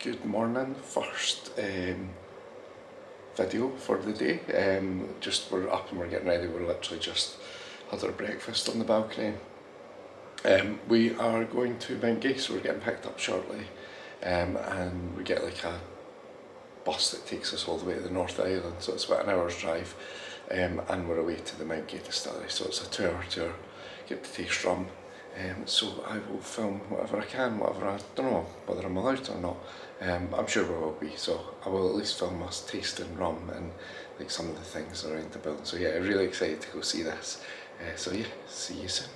good morning. First video for the day. Just we're up and we're getting ready. We're literally just had our breakfast on the balcony. We are going to Mount Gay, so we're getting picked up shortly, and we get like a bus that takes us all the way to the North Island, so it's about an hour's drive, and we're away to the Mount Gay Distillery, so it's a 2-hour tour, get to taste rum. So I will film whatever I can, whatever I don't know whether I'm allowed or not. I'm sure we will be, so I will at least film us tasting rum and like some of the things around the building. So yeah, I'm really excited to go see this. So yeah, see you soon.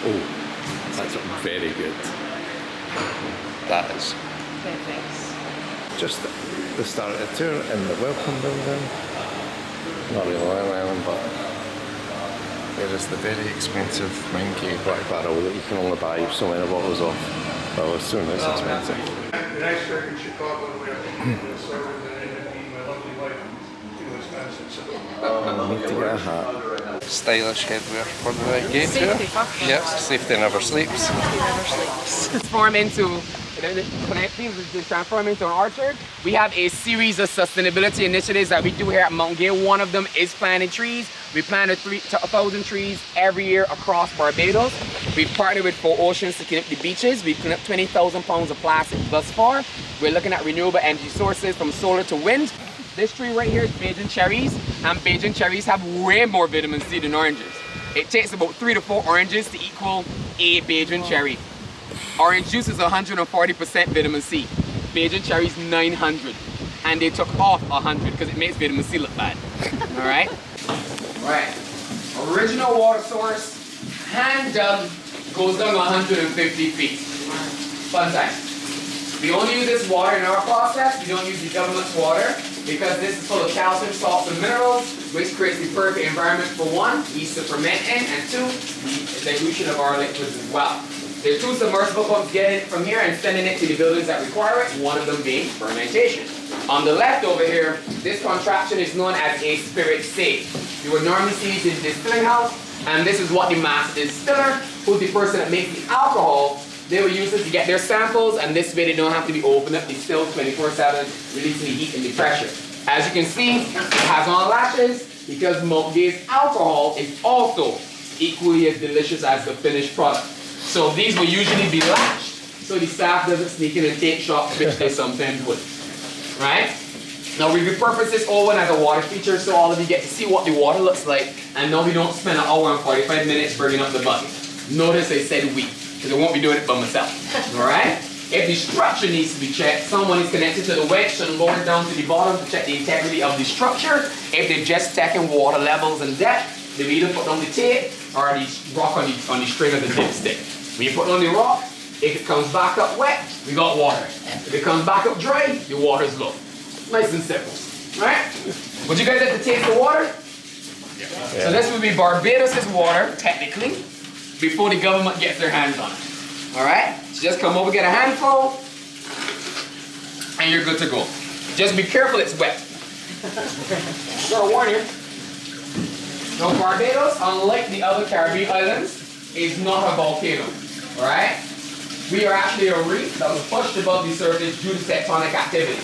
Oh, that's very good. That is. Just the start of the tour in the welcome building. Not really Long Island, but there is the very expensive Mount Gay Black Barrel that you can only buy so many bottles of. Well, as soon as it's expensive. The nice trip in Chicago where the service that ended up being my lovely wife, too expensive. So. I need to get a hat. Stylish headwear for the Mount Gay tour. Yep, safety never sleeps. Transform into transform into an orchard. We have a series of sustainability initiatives that we do here at Mount Gay. One of them is planting trees. We planted 1,000 trees every year across Barbados. We've partnered with 4 Oceans to clean up the beaches. We've cleaned up 20,000 pounds of plastic thus far. We're looking at renewable energy sources from solar to wind. This tree right here is Bajan cherries, and Bajan cherries have way more vitamin C than oranges. It takes about 3 to 4 oranges to equal a Bajan cherry. Orange juice is 140% vitamin C. Bajan cherries 900, and they took off 100 because it makes vitamin C look bad. All right. Right. Original water source, hand dug, goes down 150 feet. Fun time. We only use this water in our process. We don't use the government's water because this is full of calcium, salts, and minerals, which creates the perfect environment for 1, yeast to ferment in, and 2, the dilution of our liquids as well. There are 2 submersible pumps getting it from here and sending it to the buildings that require it, one of them being fermentation. On the left over here, this contraption is known as a spirit safe. You would normally see it in the distilling house, and this is what the master distiller, who's the person that makes the alcohol, they will use this to get their samples, and this way they don't have to be opened up, distilled 24/7, releasing the heat and the pressure. As you can see, it has on latches because Mount Gay's alcohol is also equally as delicious as the finished product. So these will usually be latched, so the staff doesn't sneak in and take shots, which they sometimes would. Right? Now we repurpose this oven as a water feature, so all of you get to see what the water looks like, and now we don't spend an hour and 45 minutes bringing up the bucket. Notice I said we, because I won't be doing it by myself. Alright? If the structure needs to be checked, someone is connected to the wedge and lowered down to the bottom to check the integrity of the structure. If they're just checking water levels and depth, they will either put on the tape or the rock on the string of the dipstick. When you put on the rock, if it comes back up wet, we got water. If it comes back up dry, the water is low. Nice and simple. Right? Would you guys like to taste the water? Yeah. So this would be Barbados' water, technically, before the government gets their hands on it. Alright? So just come over, get a handful, and you're good to go. Just be careful, it's wet. Gotta warn you. Now Barbados, unlike the other Caribbean islands, is not a volcano. Alright? We are actually a reef that was pushed above the surface due to tectonic activity.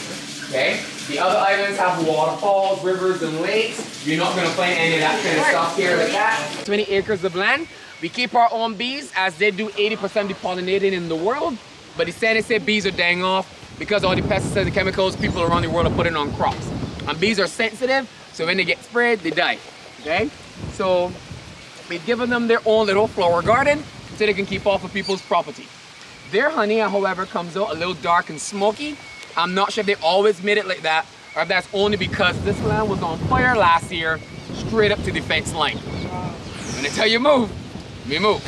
Okay? The other islands have waterfalls, rivers, and lakes. You're not going to find any of that kind of stuff here like that. 20 acres of land. We keep our own bees, as they do 80% of the pollinating in the world. But the San Jose bees are dying off because all the pesticides and chemicals people around the world are putting on crops. And bees are sensitive, so when they get sprayed, they die. Okay? So we've given them their own little flower garden so they can keep off of people's property. Their honey, however, comes out a little dark and smoky. I'm not sure if they always made it like that, or if that's only because this land was on fire last year, straight up to the fence line. When they tell you move, we move.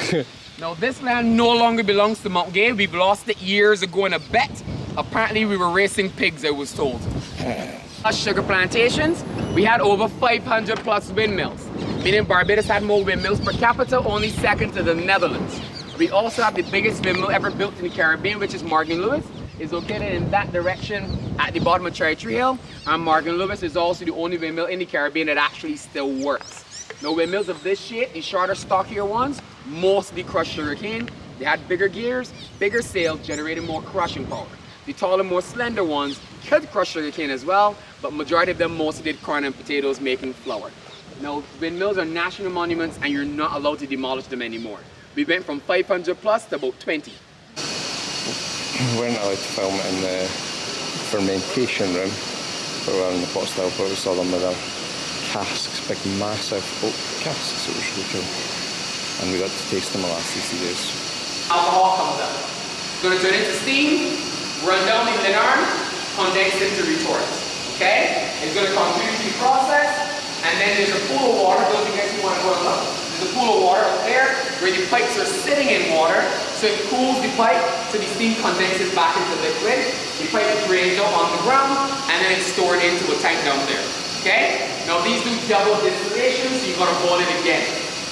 Now this land no longer belongs to Mount Gay. We've lost it years ago in a bet. Apparently we were racing pigs, I was told. Sugar plantations, we had over 500 plus windmills. Meaning Barbados had more windmills per capita, only second to the Netherlands. We also have the biggest windmill ever built in the Caribbean, which is Morgan Lewis. It's located in that direction at the bottom of Cherry Tree Hill. And Morgan Lewis is also the only windmill in the Caribbean that actually still works. Now windmills of this shape, the shorter, stockier ones, mostly crush sugarcane. They had bigger gears, bigger sails, generating more crushing power. The taller, more slender ones could crush sugarcane as well, but majority of them mostly did corn and potatoes, making flour. Now, windmills are national monuments and you're not allowed to demolish them anymore. We went from 500 plus to about 20. We're not allowed to film it in the fermentation room, but we're in the pot still, but we saw them with their casks, big massive oak casks, it was really cool. And we got to taste them the last 60 days. Alcohol comes up. It's going to turn into steam, run down the inlet arm, condense into retorts. Okay? It's going to come through the process, and then there's a pool of water. Those of you guys who want to go and look, there's a pool of water up there where the pipes are sitting in water, so it cools the pipe so the steam condenses back into liquid. The pipe is drained out on the ground, and then it's stored into a tank down there. Okay? Now these do double distillation, so you've got to boil it again.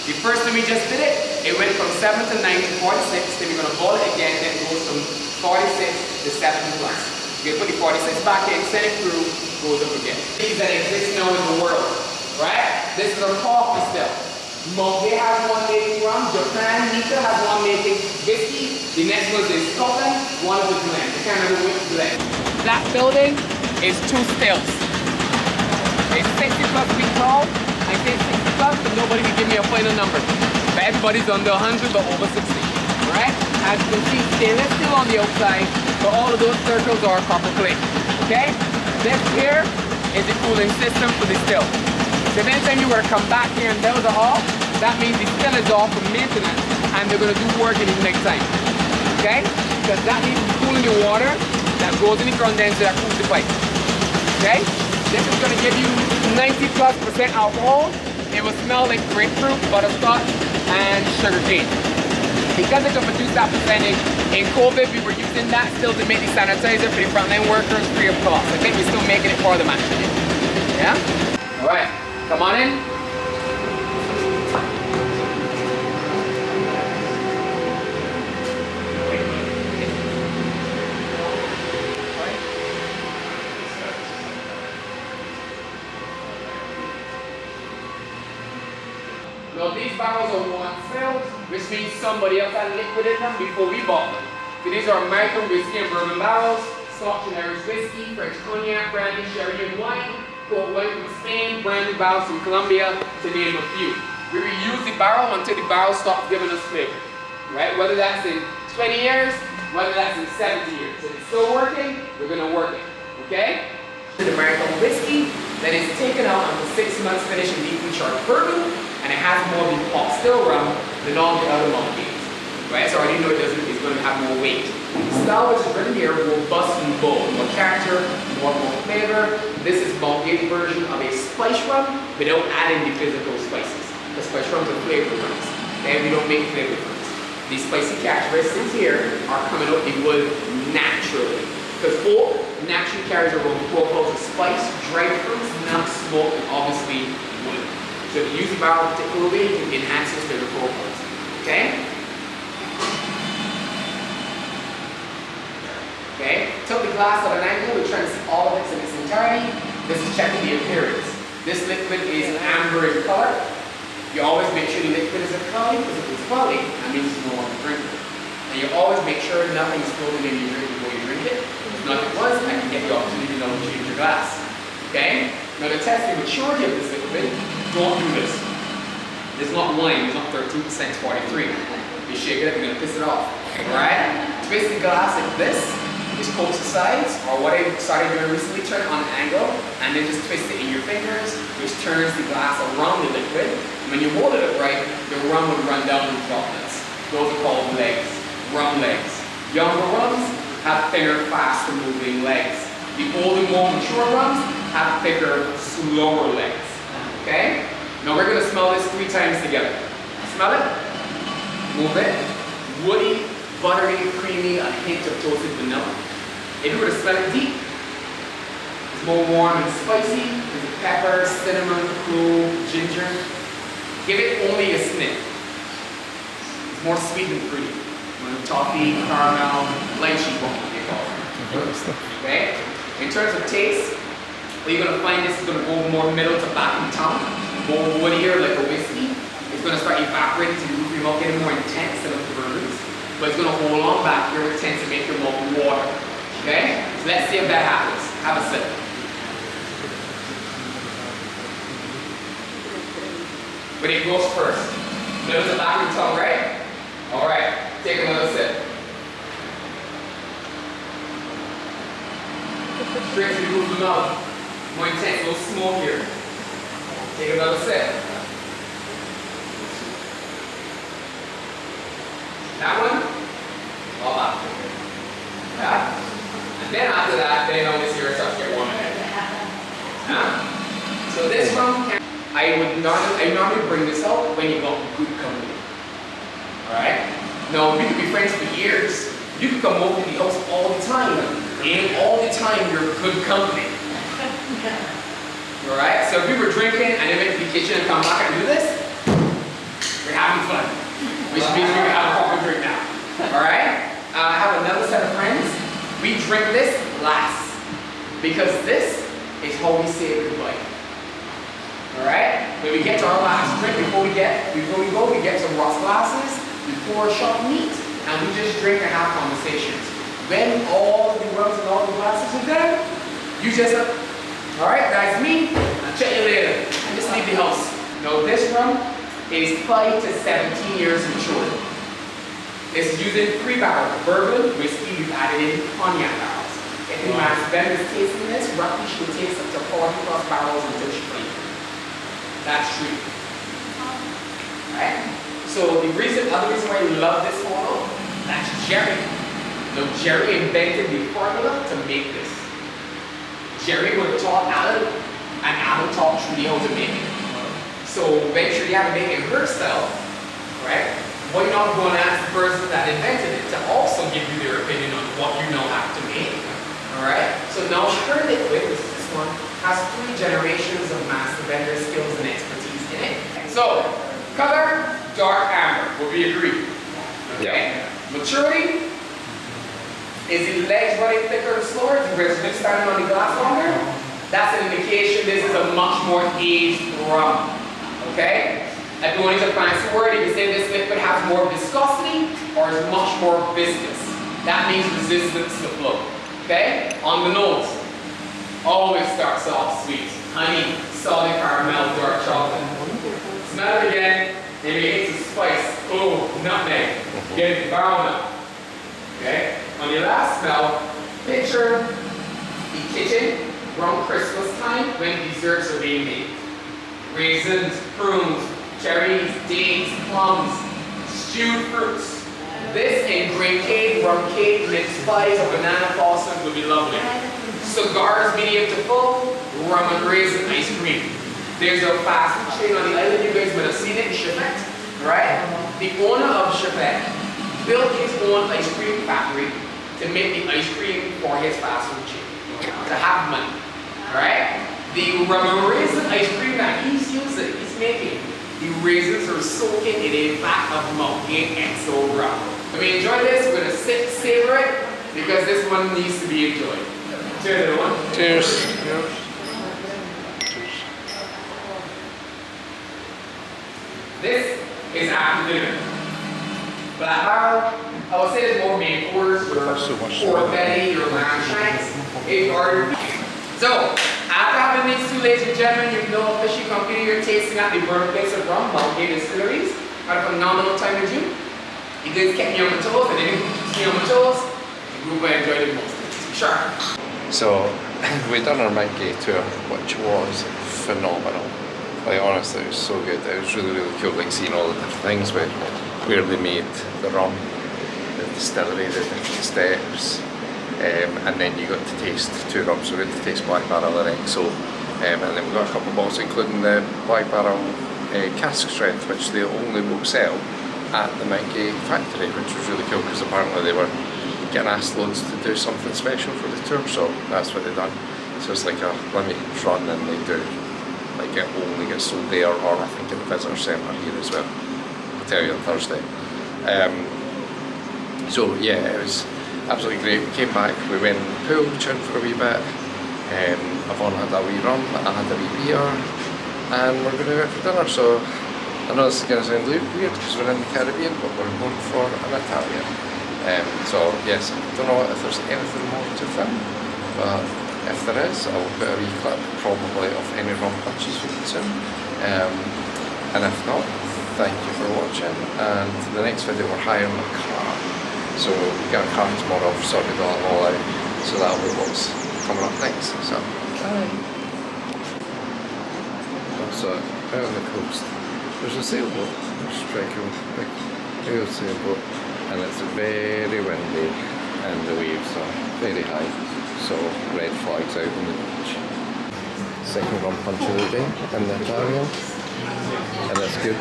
The first time we just did it, it went from 7 to 9 to 46, then we're going to boil it again, then it goes from 46 to 70 plus. You can put the 46 back in, send it through, goes up again. These that exist now in the world, right? This is a coffee still. Mount Gay has one making rum, Japan, Nika has one making whiskey, the next one is Scotland, one of the blend. I can't remember which blend. That building is 2 stills. It's 60 plus feet tall. I say 60 plus, but nobody can give me a final number. But everybody's under 100, but over 60. Right? As you can see, stainless steel on the outside, but all of those circles are copper plate. Okay? This here is the cooling system for the still. So anytime you were to come back here and build it off, that means the still is off for maintenance, and they're going to do work in the next time. Okay? Because that means cooling the water that goes in the condenser that cools the pipe. Okay? This is going to give you 90+% alcohol. It will smell like grapefruit, butterscotch, and sugarcane. Because it can produce that percentage, in COVID we were using that still to make the sanitizer for the frontline workers free of cost. I think we're still making it for them actually. Yeah? Alright, come on in. Now these barrels are once filled, which means somebody else had liquid in them before we bought them. So these are American whiskey and bourbon barrels, Scotch and Irish whiskey, French cognac, brandy, sherry and wine, port wine from Spain, brandy barrels from Colombia, to name a few. We reuse the barrel until the barrel stops giving us flavor. Right? Whether that's in 20 years, whether that's in 70 years. If it's still working, we're going to work it. Okay? The American whiskey that is taken out after 6 months finishing deeply charged bourbon, and it has more of the pot still rum than all the other Mount Gays. Right? So I already know it's going to have more weight. The style which is written here will bust and bold, more character, more flavor. This is Mount Gay version of a spice rum without adding the physical spices. The spice rums are flavor rums. Okay? We don't make flavor rums. These spicy characteristics here are coming out the wood naturally. Because oak naturally carries around profiles of spice, dried fruits, nut, smoke, and obviously wood. So if you use the barrel particularly, you can enhance those flavor profiles. Okay? Okay? Tilt the glass at an angle, we're trying to see all of it in its entirety. This is checking the appearance. This liquid is amber in color. You always make sure the liquid is a cloudy, because if it's cloudy, that means it's no longer drinkable. And you always make sure nothing's floating in your drink before you drink it. If nothing was, I can get the opportunity to change your glass. Okay? Now to test the maturity of this liquid, don't do this. It's not wine, it's not 13%, it's 43. If you shake it up, you're going to piss it off. Alright? Twist the glass like this. Just coat the sides, or what I started doing recently, turn it on an angle, and then just twist it in your fingers, which turns the glass around the liquid. When you hold it upright, the rum will run down in droplets. Those are called legs, rum legs. Younger rums have thinner, faster moving legs. The older, more mature rums have thicker, slower legs. Okay? Now we're going to smell this 3 times together. Smell it. Move it. Woody, buttery, creamy, a hint of toasted vanilla. If you were to smell it deep, it's more warm and spicy. There's pepper, cinnamon, clove, ginger. Give it only a sniff. It's more sweet and fruity. Toffee, caramel, lychee, what they call it. Okay? In terms of taste, what you're going to find is going to go more middle to back in tongue. more woodier like a whiskey. It's going to start evaporating to move your mouth, getting more intense than the bourbons. But it's going to hold on back your intense to make your mouth water. Okay? So let's see if that happens. Have a sip. But it goes first. Nose the back of your tongue, right? Alright, take another sip. Drink to the roof of the mouth. More intense, a little smokier. Take another sip. That one? All back. Yeah? And then after that, then obviously your starts to get warm again. Yeah? So this one, I normally bring this out when you got good company. Alright? Now, we could be friends for years. You could come over to the house all the time. And all the time, you're good company. Alright? So if we were drinking and then went to the kitchen and come back and do this, we're having fun. Which means we can have a proper drink now. Alright? I have another set of friends. We drink this last. Because this is how we say goodbye. Alright? When we get to our last drink, before we go, we get some Ross glasses, we pour a shot of meat, and we just drink and have conversations. When all the rums and all the glasses are there, you just, alright, that's me, I'll check you later, and just leave the house. Now this rum is 5 to 17 years mature. It's using 3-barrel bourbon whiskey, we've added in cognac barrels. If the master vendor is tasting this, roughly she will taste up to 40+ barrels until she flavors. That's true. Right? So the other reason why we love this model, that's Jerry. Now Jerry invented the formula to make this. Jerry would have taught Alan, and Alan taught Trudy how to make it. So when Trudy had to make it herself, right? Why not go and ask the person that invented it to also give you their opinion on what you now have to make? Alright? So now her liquid, this is this one, has 3 generations of master vendor skills and expertise in it. So, color, dark amber, will we agree? Okay. Yeah. Maturity, is the legs running thicker and slower? Is the residue standing on the glass longer? That's an indication this is a much more aged rum. Okay? If you want to use a fancy word, you can say this liquid has more viscosity or is much more viscous. That means resistance to flow. Okay? On the nose, always starts off sweet. Honey, solid caramel, dark chocolate. Smell it again, maybe it's a spice. Oh, nutmeg. Get the barrel nut. Okay? On your last smell, picture the kitchen around Christmas time when desserts are being made. Raisins, prunes, cherries, dates, plums, stewed fruits. This and grape cake, rum cake, mixed spice, or banana blossom would be lovely. Cigars, medium to full, rum and raisin ice cream. There's a fast food chain on the island, you guys would have seen it in Chapet, right? The owner of Chapet built his own ice cream factory to make the ice cream for his fast food chain, to have money, right? The rum and raisin ice cream that he's making, the raisins are soaking in a vat of Mount Gay Distillery rum. When we enjoy this, we're going to sit, savor it, because this one needs to be enjoyed. Cheers, everyone. Cheers. This is after dinner. Black barrel, I would say there's more main course with pork belly or lamb shanks. So, after having these 2, ladies and gentlemen, you know officially completed your tasting at the birthplace of rum, Mount Gay Distilleries. Had a phenomenal time with you. You guys kept me on my toes, and then you kept me on my toes. The group I enjoyed it most. Sure. So, we done our Mount Gay tour, which was phenomenal. Like, honestly, it was so good. It was really, really cool, like seeing all the different things where they made the rum, the distillery, the different steps. And then you got to taste 2 rums, so we got to taste Black Barrel and XO, and then we got a couple of bottles including the Black Barrel cask strength, which they only will sell at the Mount Gay factory, which was really cool because apparently they were getting asked loads to do something special for the tour, so that's what they done. So it's like a limited run, and they do, like, it only gets sold there, or I think in the visitor centre here as well. I'll tell you on Thursday. So yeah, it was absolutely great. We came back, we went in the pool, chilled for a wee bit. Yvonne had a wee rum, I had a wee beer, and we're going to go out for dinner. So I know this is going to sound weird because we're in the Caribbean, but we're going for an Italian. So yes, I don't know if there's anything more to film, but if there is, I'll put a wee clip probably of any rum punches we consume. And if not, thank you for watching, and the next video we're hiring a car. So we got a car tomorrow, I've sorted that all out, so that'll be what's coming up next. So bye. So out on the coast, there's a sailboat, there's a pretty cool big sailboat, and it's very windy and the waves are very high, so red flags out on the beach. Second rum punch of the day in the Italian, and it's good.